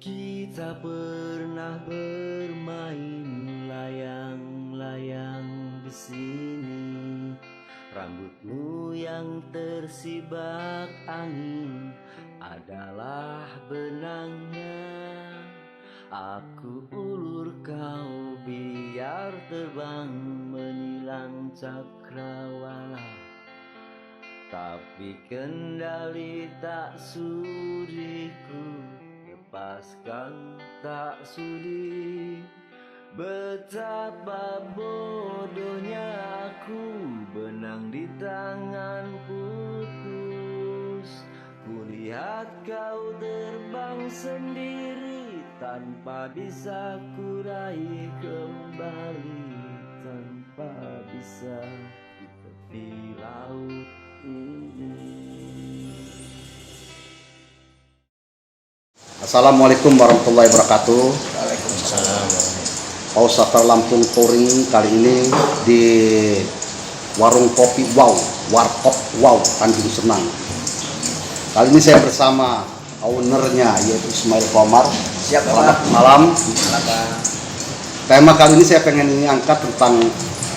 Kita pernah bermain layang-layang di sini. Rambutmu yang tersibak angin adalah benangnya. Aku ulur kau biar terbang menilang cakrawala. Tapi kendali tak sudiku lepaskan, tak sudi. Betapa bodohnya aku, benang di tangan putus. Kulihat kau terbang sendiri tanpa bisa kuraih kembali, tanpa bisa di tepi laut ini. Assalamualaikum warahmatullahi wabarakatuh. Waalaikumsalam. Pausata Lampung Touring kali ini di warung kopi Wow, Warkop Wow, Tanjung Senang. Kali ini saya bersama ownernya yaitu Ismail Komar. Siap, Selamat Pak. malam. Apa? Tema kali ini saya pengen angkat tentang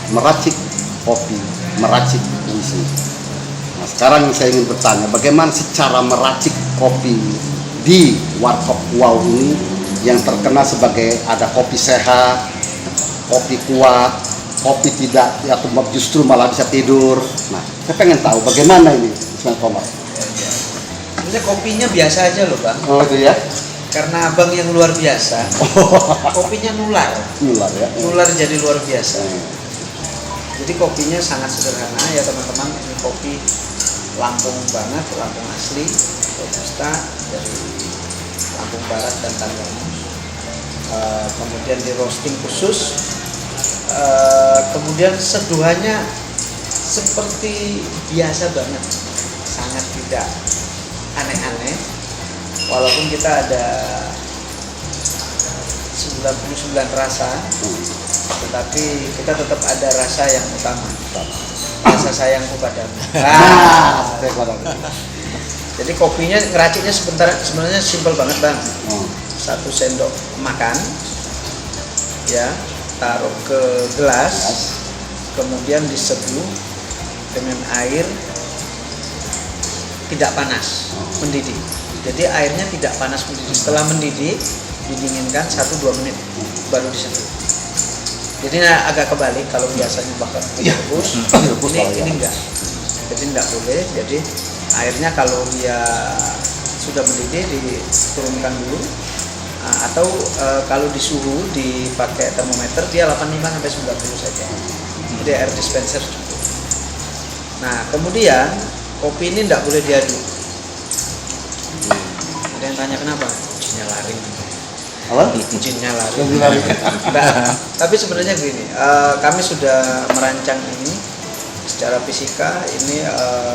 meracik kopi, meracik puisi. Nah, sekarang saya ingin bertanya, bagaimana sih cara meracik kopi di Warkop Wow ini yang terkenal sebagai ada kopi sehat, kopi kuat, kopi tidak, atau justru malah bisa tidur. Nah, saya pengen tahu bagaimana ini, Ismail Komar. Sebenarnya kopinya biasa aja loh, Bang. Oh itu ya, Karena Abang yang luar biasa, kopinya nular. nular ya. Nular jadi luar biasa. Jadi kopinya sangat sederhana ya teman-teman. Ini kopi Lampung banget, Lampung asli, robusta dari Lampung Barat dan Tanggamus. Kemudian di roasting khusus. Kemudian seduhannya seperti biasa banget, sangat tidak aneh-aneh. Walaupun kita ada 99 rasa, tetapi kita tetap ada rasa yang utama, rasa sayangku padamu. Jadi kopinya ngeraciknya sebenarnya simpel banget, Bang. 1 sendok makan, ya, taruh ke gelas, kemudian diseduh dengan air tidak panas, mendidih. Jadi airnya tidak panas mendidih. Setelah mendidih, didinginkan 1-2 menit, baru diseduh. Jadi agak kebalik, kalau biasanya bakal direbus, ini enggak. Jadi enggak boleh. Jadi airnya kalau dia sudah mendidih diturunkan dulu, atau kalau di suhu dipakai termometer dia 85 sampai 90 saja. Jadi air dispenser cukup. Nah, kemudian kopi ini enggak boleh diaduk. Ada yang tanya kenapa? Jinnya laring. Apa? Jinnya laring. Nah, tapi sebenarnya begini, kami sudah merancang ini secara fisika. Ini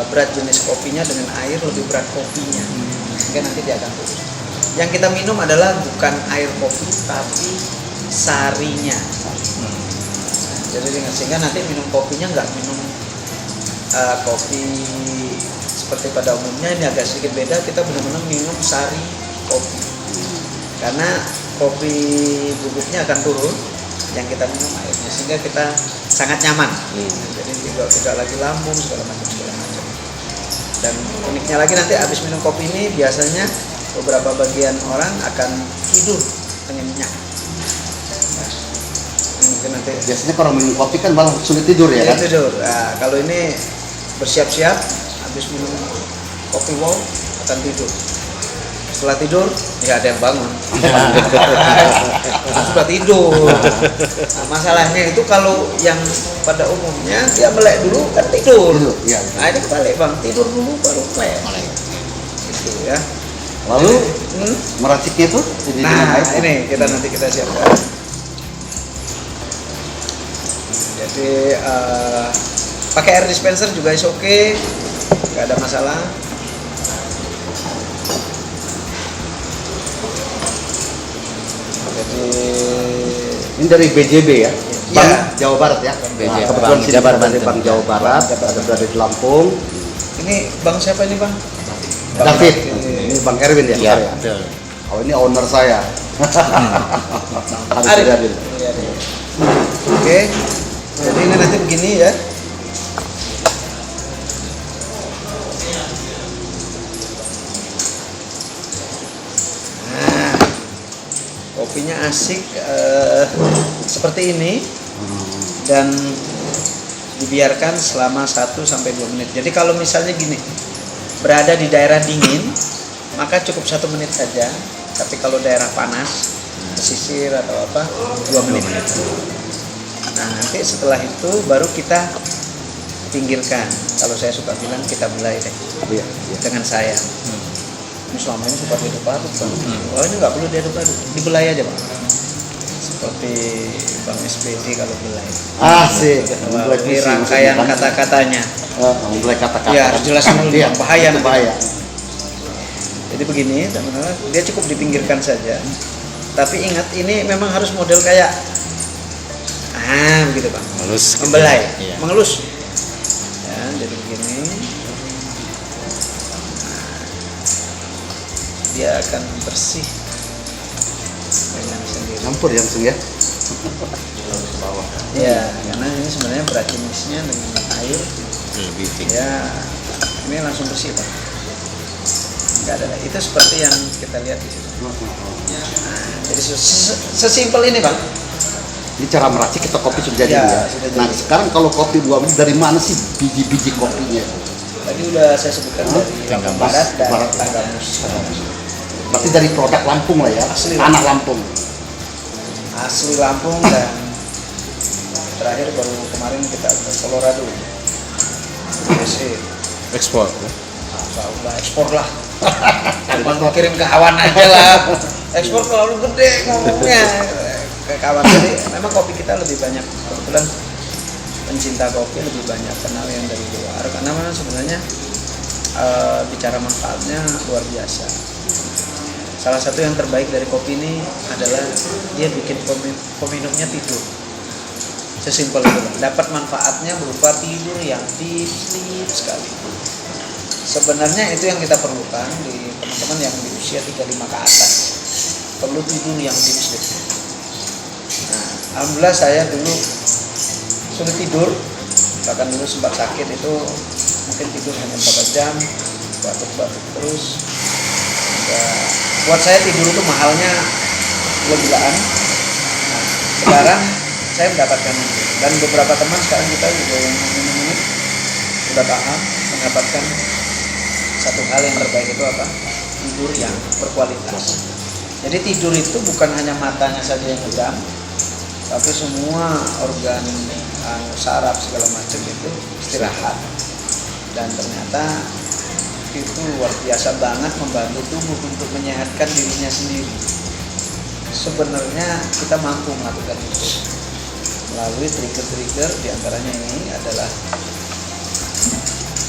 berat jenis kopinya dengan air lebih berat kopinya, sehingga nanti dia akan turun. Yang kita minum adalah bukan air kopi, tapi sarinya. Jadi sehingga nanti minum kopinya nggak minum kopi seperti pada umumnya. Ini agak sedikit beda, kita benar-benar minum sari kopi. Karena kopi bubuknya akan turun, yang kita minum airnya, sehingga kita sangat nyaman. Jadi tidak lagi lambung segala macam. Dan uniknya lagi, nanti habis minum kopi ini biasanya beberapa bagian orang akan tidur dengan nyenyak. Nah, mungkin nanti Biasanya kalau minum kopi kan malah sulit tidur ya kan? tidur. Nah, kalau ini bersiap-siap habis minum kopi Wow akan tidur. Setelah tidur nggak ada yang bangun. Sudah tidur. Nah, masalahnya itu kalau yang pada umumnya dia melek dulu kan tidur. Iya. Nah, ini kebalik, Bang, tidur dulu baru melek. Gitu ya. Lalu meraciknya itu jadi dengan Nah, air. ini nanti kita siapkan. Jadi pakai air dispenser juga is oke, nggak ada masalah. Jadi Ini dari BJB ya? Bank Iya. Jawa Barat ya? BJB. Nah, kebetulan Bank sini Jabar dari Banten. Bank Jawa Barat, ada berada di Lampung. ini Bang siapa ini, Bang? David, David. ini Bang Erwin ya? Iya, Sorry. betul. Oh ini owner saya. Harus Arif. dihadir. Iya, iya. Oke, jadi ini nanti begini ya. Nah, kopinya asik seperti ini dan dibiarkan selama 1 sampai 2 menit. Jadi kalau misalnya gini, berada di daerah dingin, maka cukup 1 menit saja. Tapi kalau daerah panas, pesisir atau apa, 2 menit. Nah, nanti setelah itu baru kita pinggirkan. Kalau saya suka bilang kita belai deh Iya, iya. dengan sayang. Ini selama ini suka diaduk-aduk, Bang. Oh, ini nggak perlu diaduk-aduk, dibelai aja, Bang. Seperti Bang SPD kalau belai. Asik. Memulai Ini puisi, rangkaian maksudnya kan? kata-katanya. Memulai kata-kata. Ya, harus jelas dulu, Iya, Bang. Bahaya itu nanti. bahaya. Jadi begini, teman-teman, dia cukup dipinggirkan saja. Tapi ingat, ini memang harus model kayak begitu, Bang. Halus gitu Membelai, ya. Iya. mengelus. Ya, jadi begini. Dia akan bersih dengan sendiri. Campur ya langsung ya. Ya, karena ini sebenarnya berat jenisnya dengan air. Lebih tinggi. Ya, ini langsung bersih, Pak. Enggak ada. Itu seperti yang kita lihat di situ. Nah, jadi sesimpel ini, Bang. Ini cara meracik kita kopi sudah jadi Ya, ya. sudah Nah jadi. sekarang kalau kopi buah biji dari mana sih biji-biji kopinya? Tadi udah saya sebutkan dari Lampung Barat dan Barat. Tanggamus. Berarti dari produk Lampung lah ya. Asli Anak Lampung. Asli Lampung dan terakhir baru kemarin kita ke Colorado. USA. Ekspor. Ya? Udah ekspor lah. Cuma mau kirim ke kawan aja lah. Ekspor terlalu gede ngomongnya ke kawan. Jadi memang kopi kita lebih banyak, kebetulan pencinta kopi lebih banyak kenal yang dari luar karena memang sebenarnya bicara manfaatnya luar biasa. Salah satu yang terbaik dari kopi ini adalah dia bikin peminumnya tidur. Sesimpel itu, dapat manfaatnya berupa tidur yang deep sleep sekali. Sebenarnya itu yang kita perlukan di teman-teman yang di usia 35 ke atas, perlu tidur yang deep sleep. Nah, alhamdulillah saya dulu sulit tidur, bahkan dulu sempat sakit itu mungkin tidur hanya 4 jam, batuk-batuk terus. Ya, buat saya tidur itu mahalnya gila-gilaan. Nah, sekarang saya mendapatkan itu. Dan beberapa teman sekarang kita juga yang minum sudah paham mendapatkan satu hal yang terbaik itu apa? Tidur yang berkualitas. Jadi tidur itu bukan hanya matanya saja yang redam, tapi semua organ saraf segala macam itu istirahat. Dan ternyata itu luar biasa banget membantu tubuh untuk menyehatkan dirinya sendiri. Sebenarnya kita mampu melakukan itu melalui trigger-trigger, diantaranya ini adalah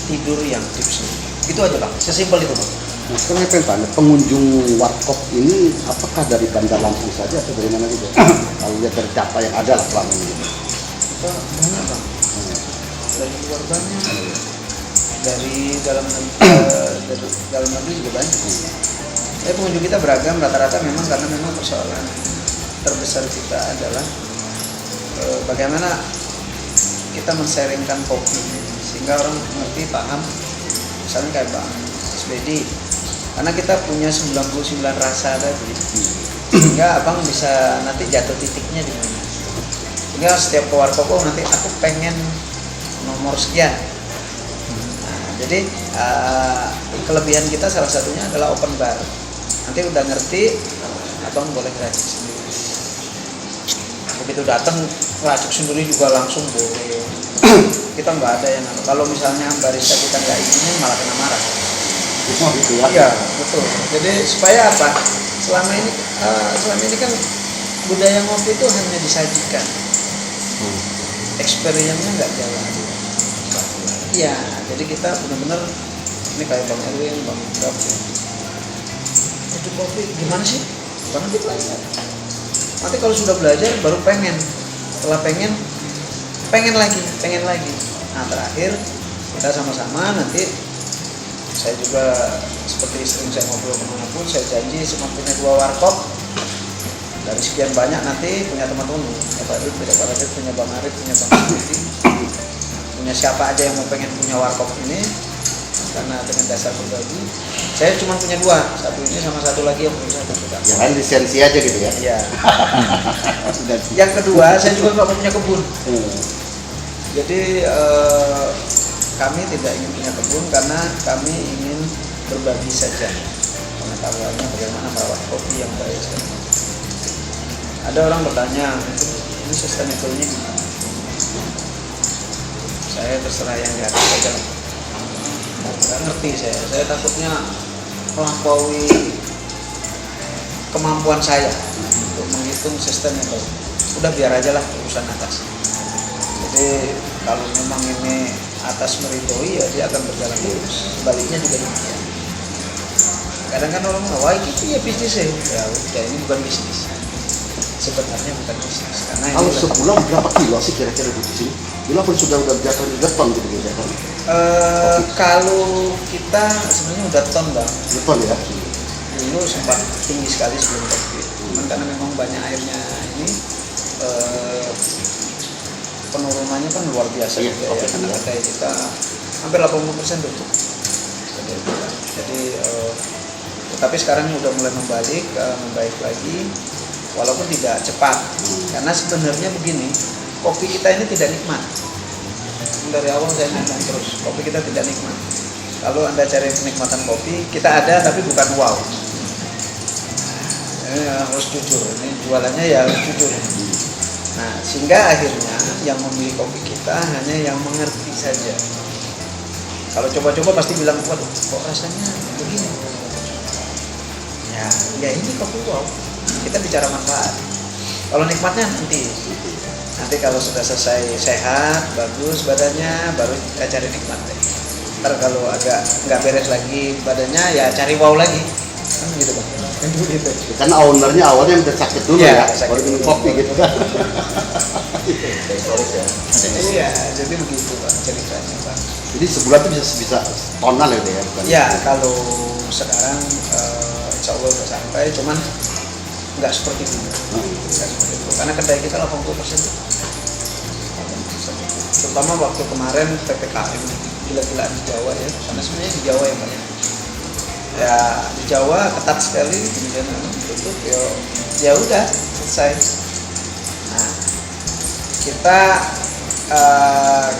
tidur yang deep sleep. Itu aja Bang, sesimpel itu Bang. Nah sekarang saya pengen tanya, pengunjung warkop ini apakah dari Bandar Lampung saja atau dari mana gitu? Kalau lihat dari data yang ada lah selama ini. Kita banyak Bang, dari luar banyak, dari dalam negeri juga banyak. Tapi pengunjung kita beragam, rata-rata memang karena memang persoalan terbesar kita adalah bagaimana kita men-sharingkan kopi sehingga orang mengerti, paham. Misalnya kayak Bang SPD, karena kita punya 99 rasa tadi, sehingga abang bisa nanti jatuh titiknya di mana. Sehingga setiap ke warkop, nanti aku pengen nomor sekian. Nah, jadi kelebihan kita salah satunya adalah open bar. Nanti udah ngerti, abang boleh racik sendiri. Begitu datang racik sendiri juga langsung boleh. Kita nggak ada yang kalau misalnya barista kita nggak izinin malah kena marah. Oh gitu ya? Iya betul. Jadi supaya apa? Selama ini kan budaya ngopi itu hanya disajikan, experience-nya nggak jalan. Iya. Jadi kita benar-benar ini kayak Bang Erwin, Bang Gafi. Itu kopi gimana sih? Karena kita nanti kalau sudah belajar baru pengen. Setelah pengen lagi. Nah terakhir kita sama-sama nanti saya juga seperti istri saya ngobrol kemanapun, saya janji cuma punya 2 warkop. Dari sekian banyak nanti punya teman-teman, punya Pak Adit, punya Pak Radit, punya Bang Arif, punya Bang Siti, punya siapa aja yang mau pengen punya warkop ini, karena dengan dasar berbagi. Saya cuma punya 2, satu ini sama satu lagi yang punya satu juga. Yang lain lisensi aja gitu ya. Iya. Sudah. Yang kedua, saya juga nggak mau punya kebun. Jadi kami tidak ingin punya kebun karena kami ingin berbagi saja pengetahuannya bagaimana merawat kopi yang baik. Ada orang bertanya, ini sustainable-nya gimana? Saya terserah yang di atas saja. Nggak ngerti saya takutnya melampaui kemampuan saya untuk menghitung sustainable. Udah biar aja lah urusan atas. Jadi kalau memang ini atas meridoi ya dia akan berjalan lurus. Sebaliknya juga demikian. Kadang kan orang ngawai gitu ya bisnis ya udah ini bukan bisnis. Sebenarnya bukan bisnis karena Kalau ini sebulan berapa kilo sih kira-kira di sini? Bila pun sudah jatuh di ton gitu kan? kalau kita sebenarnya udah ton bang. Ton ya. Dulu sempat tinggi sekali sebelum COVID. Cuman karena memang banyak airnya ini penurunannya kan luar biasa Iya, juga ya. Karena kedai kita hampir 80% tutup. Jadi tapi sekarang ini udah mulai membaik lagi. Walaupun tidak cepat, karena sebenarnya begini, kopi kita ini tidak nikmat. Dari awal saya ngomong terus, kopi kita tidak nikmat. Kalau Anda cari kenikmatan kopi, kita ada tapi bukan wow. Ini harus jujur, ini jualannya ya harus jujur. Nah, sehingga akhirnya yang membeli kopi kita hanya yang mengerti saja. Kalau coba-coba pasti bilang, waduh, kok rasanya begini? Ya ini kopi wow. Kita bicara manfaat. Kalau nikmatnya nanti kalau sudah selesai sehat, bagus badannya, baru kita cari nikmat deh. Ntar kalau agak nggak beres lagi badannya, ya cari wow lagi. Kan gitu bang. Gitu. Karena ownernya awalnya udah sakit dulu Ya, ya, sakit baru minum dulu. kopi gitu kan. Iya, jadi begitu bang ceritanya bang. Jadi sebulan tuh bisa tonal ya deh ya. Bukan? Ya kalau sekarang insya Allah udah sampai, cuman nggak seperti itu. Nggak seperti itu. Karena kedai kita 80%. Terutama waktu kemarin PPKM gila-gilaan di Jawa ya, karena sebenarnya di Jawa yang banyak. Ya di Jawa ketat sekali, kemudian tutup ya udah selesai. Nah kita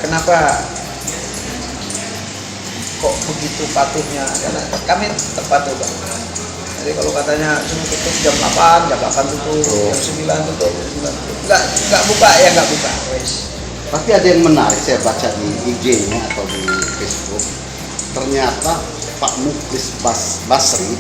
kenapa kok begitu patuhnya? Karena kami tetap patuh bang. Jadi kalau katanya cuma tutup jam 8 tutup, jam 9 tutup, nggak buka ya nggak buka. Wes. Tapi ada yang menarik saya baca di IG-nya atau di Facebook. Ternyata Pak Muklis Basri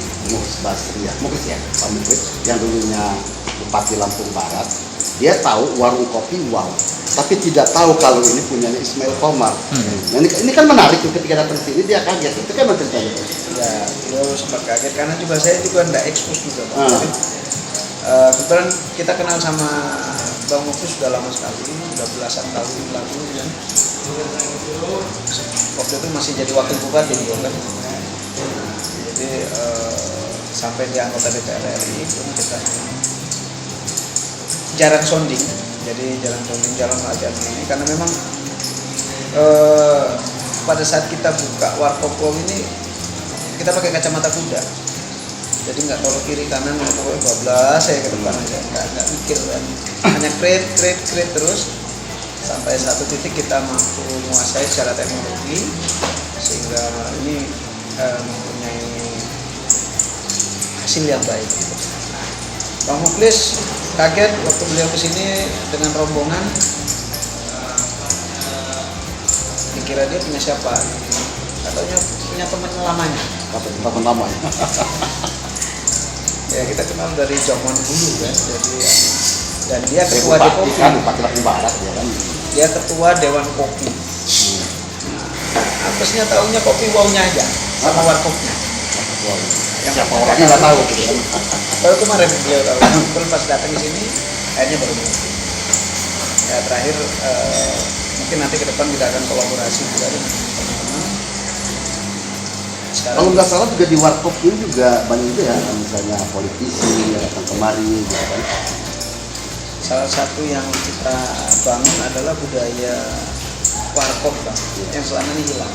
ya, Muklis ya, Pak Muklis yang dulunya Bupati Lampung Barat, dia tahu warung kopi wow, tapi tidak tahu kalau ini punyanya Ismail Komar. Nah, ini kan menarik tuh ketika datang sini dia kaget, itu kan ceritanya. Ya, beliau sempat kaget karena juga saya juga nggak ekspos juga bang. Jadi, kebetulan kita kenal sama Bang Muklis sudah lama sekali, sudah belasan tahun lalu kan. Waktu itu masih jadi wakil bupati gitu kan. Jadi sampai di anggota DPR RI pun kita jarang sounding. Jadi jarang latihan ini karena memang pada saat kita buka warkop ini kita pakai kacamata kuda. Jadi nggak tahu kiri kanan, pokoknya bablas saya ke depan aja, nggak mikir kan. Hanya create terus sampai satu titik kita mampu menguasai secara teknologi sehingga ini mempunyai hasil yang baik. Gitu. Nah, Bang Muklis kaget waktu beliau kesini dengan rombongan, dikira dia punya siapa? Katanya punya teman lamanya. Teman lamanya. Ya kita kenal dari zaman dulu kan, jadi dan dia ketua Bupati Dewan kan, Bupati Lampung Barat ya kan. dia ketua Dewan Kopi. Apesnya tahunya kopi wownya aja sama warkopnya. Wow. Siapa orangnya nggak tahu gitu kan. Baru kemarin beliau tahu, terus pas datang ke sini akhirnya baru mengerti. Ya terakhir mungkin nanti ke depan kita akan kolaborasi juga dengan teman-teman sekarang. Kalau nggak salah juga di warkop ini juga banyak juga ya, misalnya politisi yang datang kemari gitu kan. Salah satu yang kita bangun adalah budaya warkop Bang, yang selama ini hilang.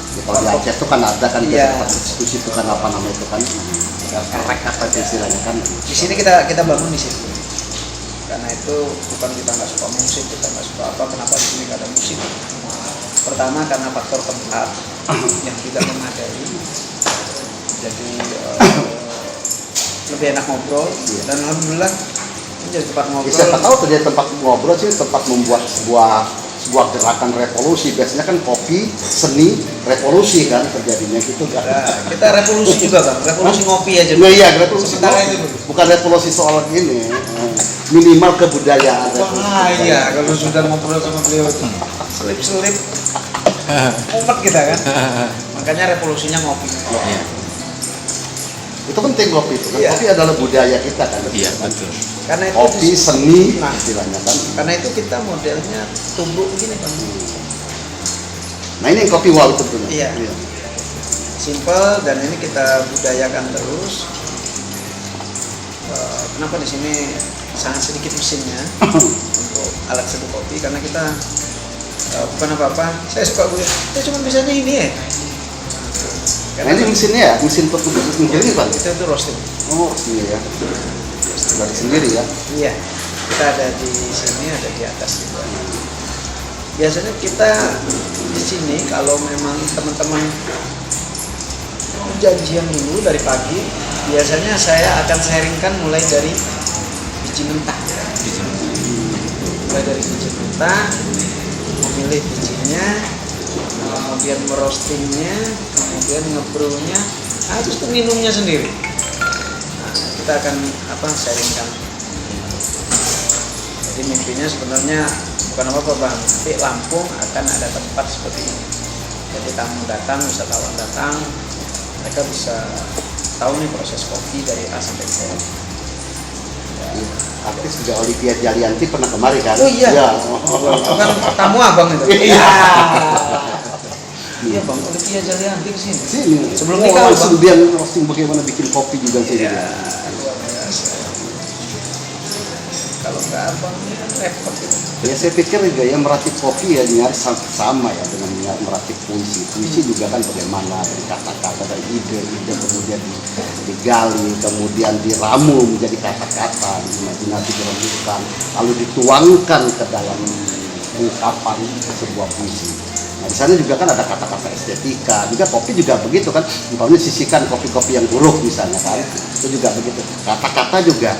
Ya, kalau di Aceh itu kan ada kan Iya. tempat diskusi itu kan apa namanya itu kan kerek apa itu istilahnya kan. Di sini kita bangun di situ. Karena itu bukan kita nggak suka musik, kita nggak suka apa, kenapa di sini nggak ada musik? Pertama karena faktor tempat yang tidak memadai. Jadi lebih enak ngobrol dan alhamdulillah ini jadi tempat Ya, ngobrol. siapa tahu terjadi tempat ngobrol sih, tempat membuat sebuah gerakan revolusi. Biasanya kan kopi seni revolusi kan terjadinya gitu kan. Nah, kita revolusi juga Bang, revolusi ngopi aja. Nah, iya, revolusi Sementara kopi. itu. Bukan revolusi soal ini, minimal kebudayaan. Wah iya, kalau sudah ngobrol sama beliau itu selip-selip mumet kita kan. Makanya revolusinya ngopi. Iya. Itu penting kopi itu kan. Iya. Kopi adalah budaya kita kan. Iya, betul. Karena itu Kopi seni Nah, istilahnya kan. karena itu kita modelnya tumbuk begini Bang. Nah ini yang kopi wow itu tentunya. Iya. Simple dan ini kita budayakan terus. Kenapa di sini sangat sedikit mesinnya untuk alat seduh kopi karena kita bukan apa-apa. Saya suka gue. Saya cuma bisanya ini ya. Nah ini mesinnya ya, mesin untuk sendiri Pak. itu roasting. Oh sini ya. Dari sendiri ya. Iya. Kita ada di sini, ada di atas juga. Biasanya kita di sini kalau memang teman-teman janjian dulu dari pagi, biasanya saya akan sharingkan mulai dari biji mentah. Mulai dari biji mentah, memilih bijinya, kemudian merostingnya, kemudian ngebrewnya, terus itu minumnya sendiri. Nah, kita akan sharingkan. Jadi mimpinya sebenarnya bukan apa-apa Bang, nanti Lampung akan ada tempat seperti ini. Jadi tamu datang, wisatawan datang, mereka bisa tahu nih proses kopi dari A sampai Z. Artis juga Olivia Jalianti pernah kemari kan? Oh iya. Ya. Kan tamu abang itu. Iya. Iya Bang, Olivia Jalianti kesini. Sini. Sebelum nikah, Bang. Dia roasting bagaimana bikin kopi juga sini. Iya, luar biasa. Kalau nggak abang ini kan repot gitu. Ya saya pikir juga ya meracik kopi ya nyaris sama ya dengan meracik puisi. Puisi juga kan bagaimana dari kata-kata, dari ide kemudian digali, kemudian diramu menjadi kata-kata, imajinasi dirembukan, lalu dituangkan ke dalam ungkapan sebuah puisi. Nah di sana juga kan ada kata-kata estetika, juga kopi juga begitu kan. Umpamanya sisihkan kopi-kopi yang buruk misalnya kan, itu juga begitu. Kata-kata juga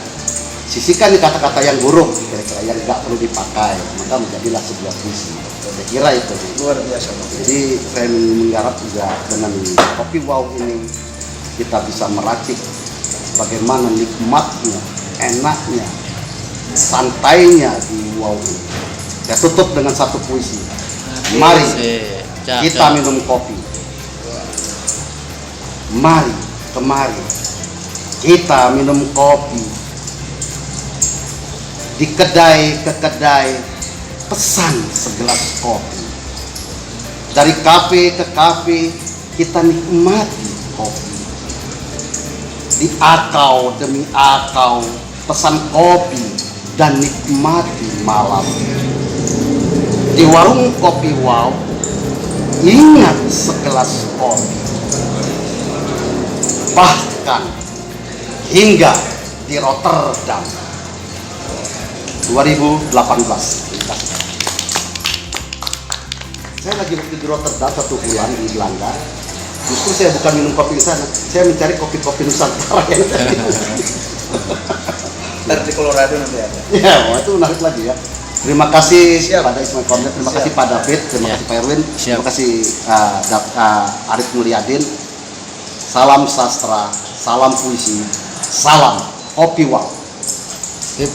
sisihkan nih kata-kata yang buruk, kira-kira yang nggak perlu dipakai, maka menjadilah sebuah puisi. Saya kira itu. Luar biasa Bang. Jadi saya mengharap juga dengan kopi wow ini kita bisa meracik bagaimana nikmatnya, enaknya, santainya di wow ini. Saya tutup dengan satu puisi. Mari kita minum kopi. Mari kemari kita minum kopi. Di kedai ke kedai pesan segelas kopi. Dari kafe ke kafe kita nikmati kopi. Di akau demi akau pesan kopi dan nikmati malam. Di warung kopi wow ingat segelas kopi. Bahkan hingga di Rotterdam 2018. Saya lagi waktu di Rotterdam 1 bulan di Belanda. Justru saya bukan minum kopi di sana, saya mencari kopi-kopi Nusantara yang tadi. Ntar di Colorado nanti ada. Ya, wah, itu menarik lagi ya. Terima kasih Siap. pada Ismail Kornet, terima Siap. kasih Pak David, terima kasih Pak Erwin, terima kasih Arif Mulyadin. Salam sastra, salam puisi, salam kopi wow. Sip.